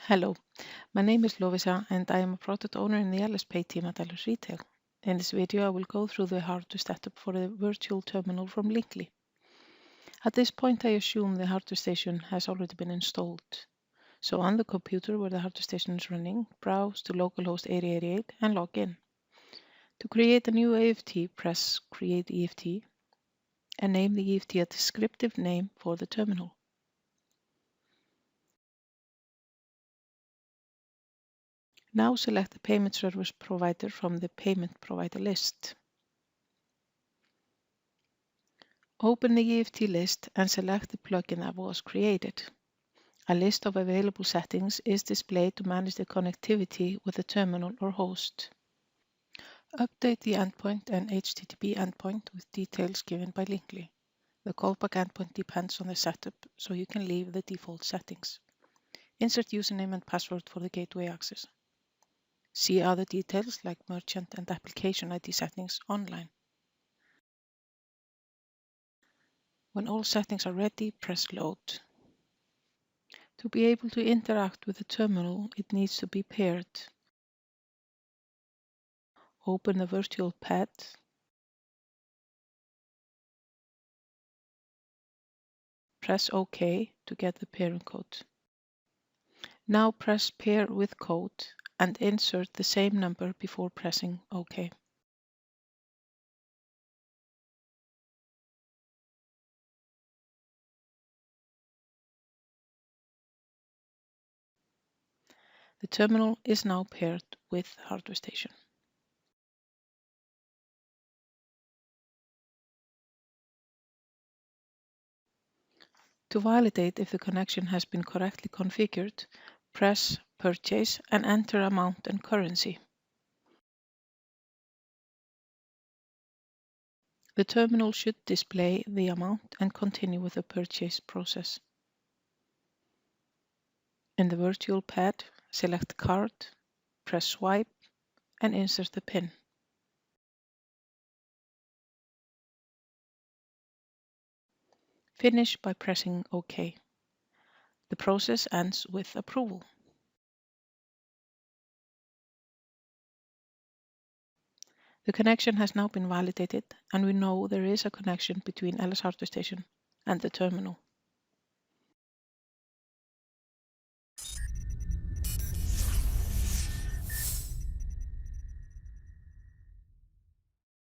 Hello, my name is Lovisa and I am a product owner in the LSP team at LS Retail. In this video, I will go through the hardware setup for the virtual terminal from Linkly. At this point, I assume the hardware station has already been installed. So on the computer where the hardware station is running, browse to localhost 8088 and log in. To create a new EFT, press Create EFT and name the EFT a descriptive name for the terminal. Now select the payment service provider from the payment provider list. Open the EFT list and select the plugin that was created. A list of available settings is displayed to manage the connectivity with the terminal or host. Update the endpoint and HTTP endpoint with details given by Linkly. The callback endpoint depends on the setup, so you can leave the default settings. Insert username and password for the gateway access. See other details like merchant and application ID settings online. When all settings are ready, press Load. To be able to interact with the terminal, it needs to be paired. Open the virtual pad. Press OK to get the pairing code. Now press Pair with Code and insert the same number before pressing OK. The terminal is now paired with hardware station. To validate if the connection has been correctly configured, press Purchase and enter amount and currency. The terminal should display the amount and continue with the purchase process. In the virtual pad, select Card, press Swipe and insert the PIN. Finish by pressing OK. The process ends with approval. The connection has now been validated and we know there is a connection between LS hardware station and the terminal.